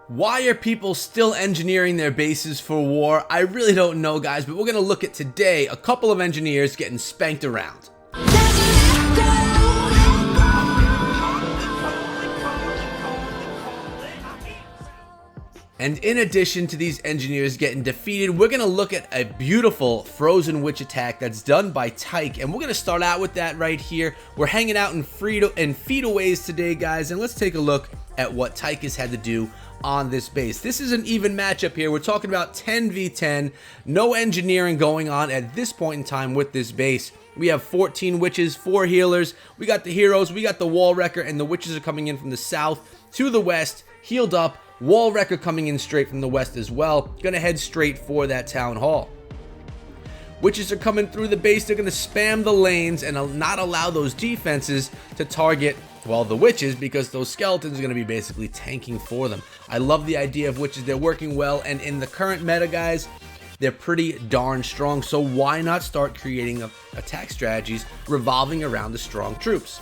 Why are people still engineering their bases for war? I really don't know, guys, but we're going to look at today a couple of engineers getting spanked around. And in addition to these engineers getting defeated, we're going to look at a beautiful Frozen Witch attack that's done by Tyke. And we're going to start out with that right here. We're hanging out in Feedaways today, guys. And let's take a look at what Tyke has had to do on this base. This is an even matchup here. We're talking about 10v10. No engineering going on at this point in time with this base. We have 14 witches, 4 healers. We got the heroes, we got the wall wrecker, and the witches are coming in from the south to the west, healed up. Wall wrecker coming in straight from the west as well. Gonna head straight for that town hall. Witches are coming through the base. They're gonna spam the lanes and not allow those defenses to target, well, the witches, because those skeletons are gonna be basically tanking for them. I love the idea of witches. They're working well, and in the current meta, guys, they're pretty darn strong. So why not start creating attack strategies revolving around the strong troops?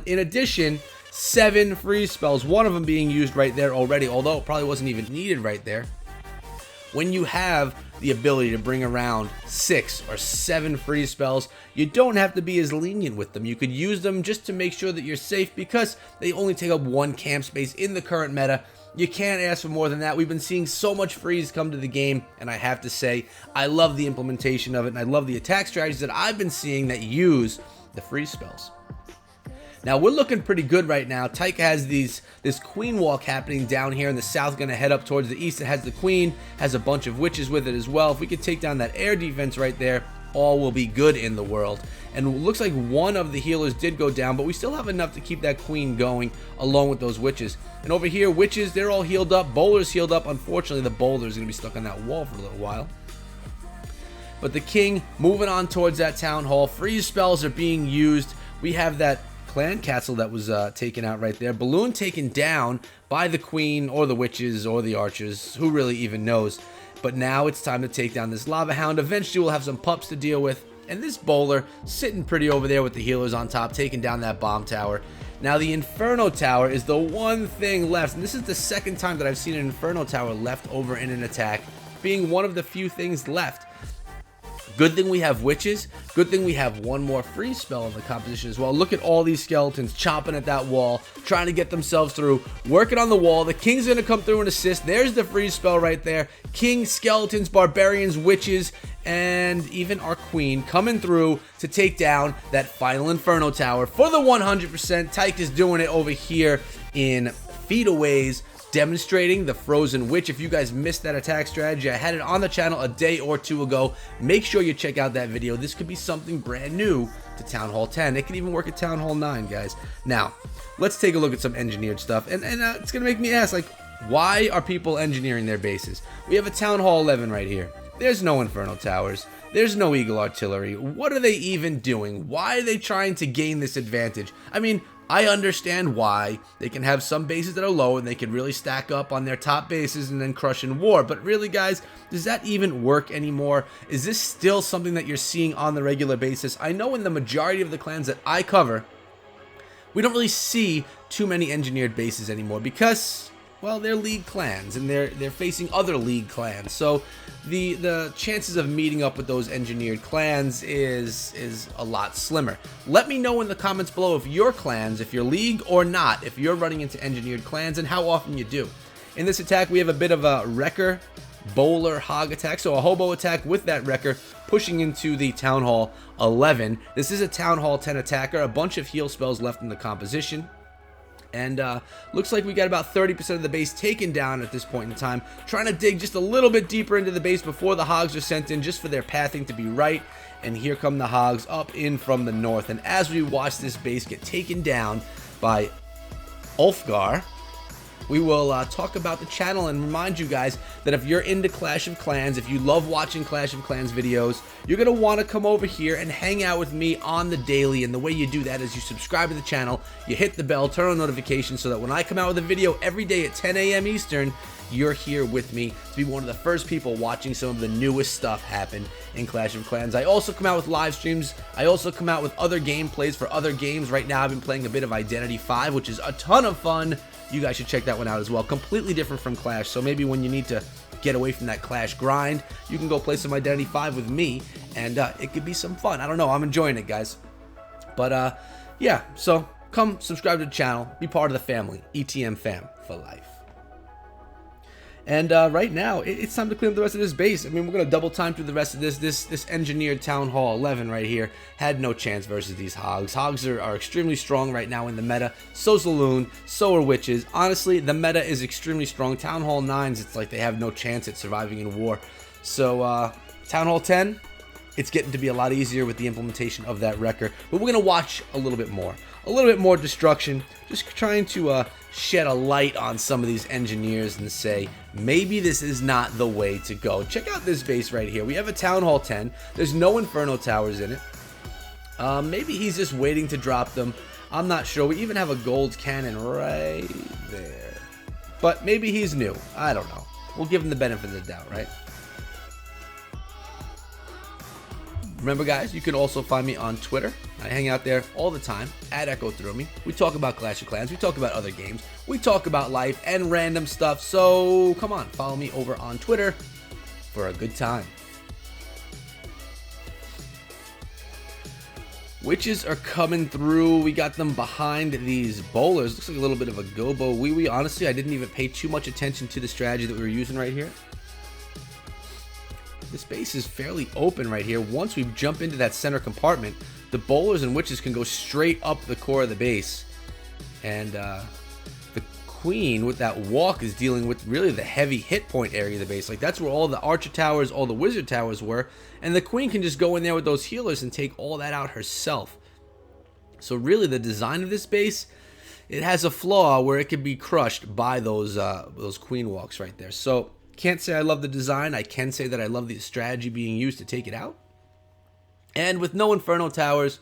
In addition, 7 freeze spells, one of them being used right there already, although it probably wasn't even needed right there. When you have the ability to bring around 6 or 7 freeze spells, you don't have to be as lenient with them. You could use them just to make sure that you're safe, because they only take up 1 camp space in the current meta. You can't ask for more than that. We've been seeing so much freeze come to the game, and I have to say, I love the implementation of it, and I love the attack strategies that I've been seeing that use the freeze spells. Now, we're looking pretty good right now. Tyke has this queen walk happening down here in the south, going to head up towards the east. It has the queen, has a bunch of witches with it as well. If we could take down that air defense right there, all will be good in the world. And it looks like one of the healers did go down, but we still have enough to keep that queen going along with those witches. And over here, witches, they're all healed up. Bowler's healed up. Unfortunately, the bowler is going to be stuck on that wall for a little while. But the king moving on towards that town hall. Freeze spells are being used. We have that clan castle that was taken out right there. Balloon taken down by the queen or the witches or the archers. Who really even knows? But now it's time to take down this lava hound. Eventually we'll have some pups to deal with. And this bowler sitting pretty over there with the healers on top, taking down that bomb tower. Now the Inferno Tower is the one thing left. And this is the second time that I've seen an Inferno Tower left over in an attack, being one of the few things left. Good thing we have witches. Good thing we have one more freeze spell in the composition as well. Look at all these skeletons chomping at that wall, trying to get themselves through, working on the wall. The king's going to come through and assist. There's the freeze spell right there. King, skeletons, barbarians, witches, and even our queen coming through to take down that final Inferno Tower for the 100%. Tyke is doing it over here in Feedaways, demonstrating the Frozen Witch. If you guys missed that attack strategy, I had it on the channel a day or 2 ago. Make sure you check out that video. This could be something brand new to Town Hall 10. It could even work at Town Hall 9, guys. Now, let's take a look at some engineered stuff. And it's going to make me ask, like, why are people engineering their bases? We have a Town Hall 11 right here. There's no Inferno Towers. There's no Eagle Artillery. What are they even doing? Why are they trying to gain this advantage? I mean, I understand why. They can have some bases that are low and they can really stack up on their top bases and then crush in war. But really, guys, does that even work anymore? Is this still something that you're seeing on the regular basis? I know in the majority of the clans that I cover, we don't really see too many engineered bases anymore because, well, they're league clans and they're facing other league clans. So the chances of meeting up with those engineered clans is a lot slimmer. Let me know in the comments below if your clans, if your league or not, if you're running into engineered clans and how often you do. In this attack, we have a bit of a wrecker, bowler, hog attack. So a hobo attack with that wrecker pushing into the Town Hall 11. This is a Town Hall 10 attacker, a bunch of heal spells left in the composition. And looks like we got about 30% of the base taken down at this point in time. Trying to dig just a little bit deeper into the base before the hogs are sent in, just for their pathing to be right. And here come the hogs up in from the north. And as we watch this base get taken down by Ulfgar, we will talk about the channel and remind you guys that if you're into Clash of Clans, if you love watching Clash of Clans videos, you're going to want to come over here and hang out with me on the daily. And the way you do that is you subscribe to the channel, you hit the bell, turn on notifications so that when I come out with a video every day at 10 a.m. Eastern, you're here with me to be one of the first people watching some of the newest stuff happen in Clash of Clans. I also come out with live streams. I also come out with other gameplays for other games. Right now I've been playing a bit of Identity V, which is a ton of fun. You guys should check that one out as well. Completely different from Clash, so maybe when you need to get away from that Clash grind, you can go play some Identity V with me, and it could be some fun. I don't know, I'm enjoying it, guys. But yeah, so come subscribe to the channel, be part of the family, ETM fam for life. And right now, it's time to clean up the rest of this base. I mean, we're going to double time through the rest of this. This engineered Town Hall 11 right here had no chance versus these Hogs. Hogs are extremely strong right now in the meta. So's Laloon, so are Witches. Honestly, the meta is extremely strong. Town Hall 9s, it's like they have no chance at surviving in war. So, Town Hall 10, it's getting to be a lot easier with the implementation of that wrecker. But we're going to watch a little bit more. A little bit more destruction. Just trying to shed a light on some of these engineers and say, maybe this is not the way to go. Check out this base right here. We have a Town Hall 10. There's no Inferno Towers in it. Maybe he's just waiting to drop them. I'm not sure. We even have a gold cannon right there. But maybe he's new. I don't know. We'll give him the benefit of the doubt, right? Remember, guys, you can also find me on Twitter. I hang out there all the time, at EchoThroughMe. We talk about Clash of Clans. We talk about other games. We talk about life and random stuff. So, come on, follow me over on Twitter for a good time. Witches are coming through. We got them behind these bowlers. Looks like a little bit of a gobo wee-wee. Honestly, I didn't even pay too much attention to the strategy that we were using right here. This base is fairly open right here. Once we jump into that center compartment, the bowlers and witches can go straight up the core of the base. And the queen with that walk is dealing with really the heavy hit point area of the base. Like, that's where all the archer towers, all the wizard towers were. And the queen can just go in there with those healers and take all that out herself. So really the design of this base, it has a flaw where it can be crushed by those queen walks right there. So can't say I love the design. I can say that I love the strategy being used to take it out. And with no Inferno Towers,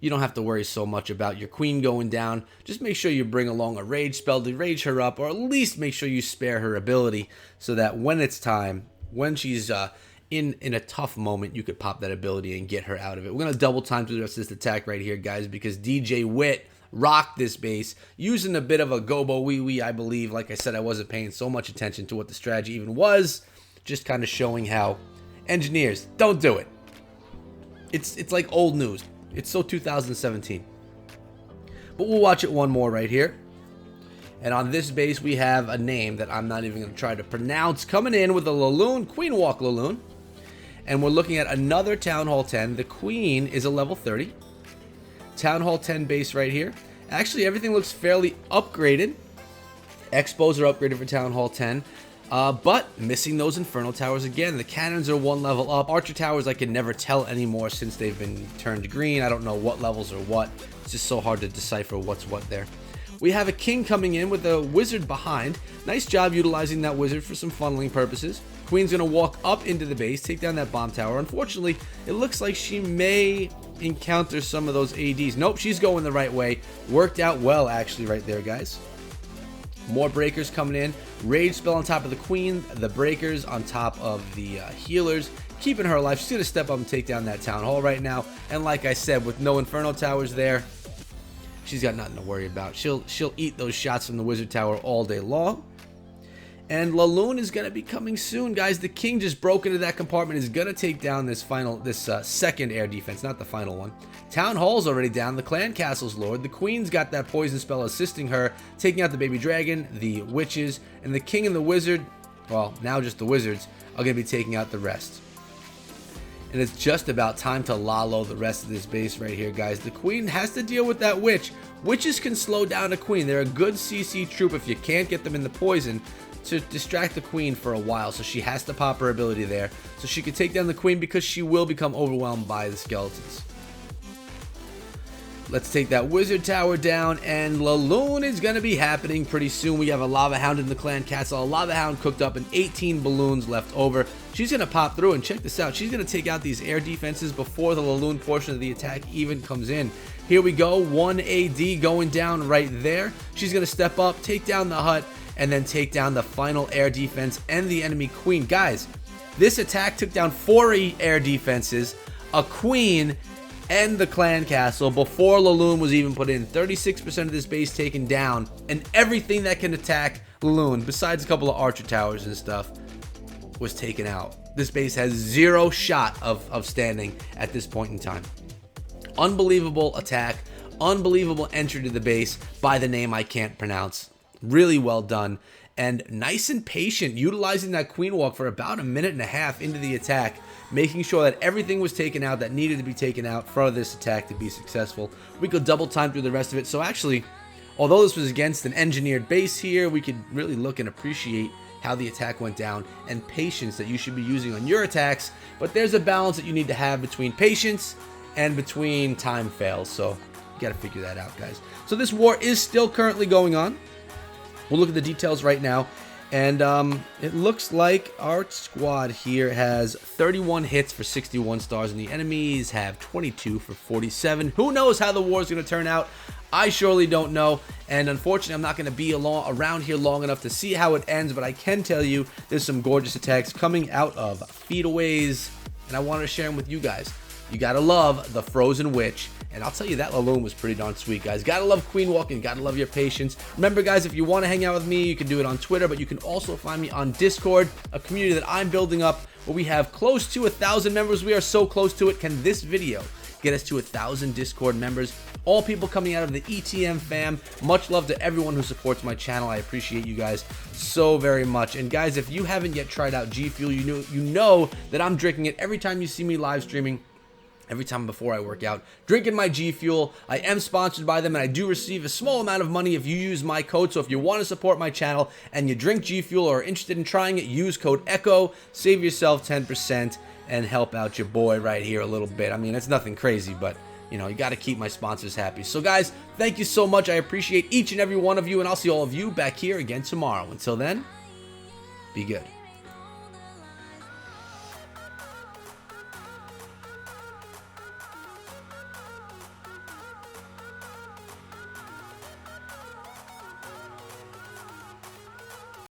you don't have to worry so much about your queen going down. Just make sure you bring along a rage spell to rage her up, or at least make sure you spare her ability so that when it's time, when she's in a tough moment, you could pop that ability and get her out of it. We're going to double time through the rest of this attack right here, guys, because DJ Wit rocked this base using a bit of a gobo wee-wee, I believe. Like I said, I wasn't paying so much attention to what the strategy even was, just kind of showing how engineers don't do it. It's like old news. It's so 2017. But we'll watch it one more right here. And on this base, we have a name that I'm not even going to try to pronounce, coming in with a Laloon, Queen Walk Laloon. And we're looking at another Town Hall 10. The queen is a level 30. Town Hall 10 base right here. Actually, everything looks fairly upgraded. Expos are upgraded for Town Hall 10. But missing those Inferno Towers again. The cannons are one level up. Archer Towers I can never tell anymore since they've been turned green. I don't know what levels are what. It's just so hard to decipher what's what there. We have a king coming in with a wizard behind. Nice job utilizing that wizard for some funneling purposes. Queen's going to walk up into the base, take down that bomb tower. Unfortunately, it looks like she may encounter some of those ADs. Nope, she's going the right way. Worked out well, actually, right there, guys. More breakers coming in. Rage spell on top of the queen. The breakers on top of the healers. Keeping her alive. She's going to step up and take down that town hall right now. And like I said, with no Inferno Towers there, she's got nothing to worry about. She'll eat those shots from the wizard tower all day long. And Laloon is going to be coming soon, guys. The king just broke into that compartment. Is going to take down this second air defense, not the final one. Town Hall's already down. The clan castle's lowered. The queen's got that poison spell assisting her, taking out the baby dragon, the witches, and the king and the wizard, well, now just the wizards, are going to be taking out the rest. And it's just about time to lalo the rest of this base right here, guys. The queen has to deal with that witch. Witches can slow down a queen. They're a good CC troop if you can't get them in the poison to distract the queen for a while, so she has to pop her ability there so she can take down the queen, because she will become overwhelmed by the skeletons. Let's take that wizard tower down, and Laloon is going to be happening pretty soon. We have a lava hound in the clan castle, a lava hound cooked up, and 18 balloons left over. She's going to pop through, and check this out. She's going to take out these air defenses before the Laloon portion of the attack even comes in. Here we go, 1 AD going down right there. She's going to step up, take down the hut, and then take down the final air defense and the enemy queen. Guys, this attack took down 4 air defenses, a queen, and the clan castle before Laloon was even put in. 36% of this base taken down, and everything that can attack Laloon, besides a couple of archer towers and stuff, was taken out. This base has zero shot of standing at this point in time. Unbelievable attack, unbelievable entry to the base by the name I can't pronounce. Really well done, and nice and patient, utilizing that queen walk for about a minute and a half into the attack, making sure that everything was taken out that needed to be taken out for this attack to be successful. We could double time through the rest of it. So actually, although this was against an engineered base here, we could really look and appreciate how the attack went down and patience that you should be using on your attacks. But there's a balance that you need to have between patience and between time fails. So you got to figure that out, guys. So this war is still currently going on. We'll look at the details right now. And it looks like our squad here has 31 hits for 61 stars, and the enemies have 22 for 47. Who knows how the war is going to turn out? I surely don't know, and unfortunately I'm not going to be around here long enough to see how it ends, but I can tell you there's some gorgeous attacks coming out of Feedaways, and I wanted to share them with you guys. You gotta love the Frozen Witch, and I'll tell you that Laloon was pretty darn sweet, guys. Gotta love queen walking, gotta love your patience. Remember, guys, if you want to hang out with me, you can do it on Twitter, but you can also find me on Discord, a community that I'm building up where we have close to 1,000 members. We are so close to it. Can this video get us to 1,000 Discord members? All people coming out of the ETM fam. Much love to everyone who supports my channel. I appreciate you guys so very much. And guys, if you haven't yet tried out G Fuel, you know that I'm drinking it every time you see me live streaming. Every time before I work out, drinking my G Fuel. I am sponsored by them, and I do receive a small amount of money if you use my code. So if you want to support my channel and you drink G Fuel or are interested in trying it, use code ECHO, save yourself 10%, and help out your boy right here a little bit. I mean, it's nothing crazy, but you know, you got to keep my sponsors happy. So guys, thank you so much. I appreciate each and every one of you, and I'll see all of you back here again tomorrow. Until then, be good.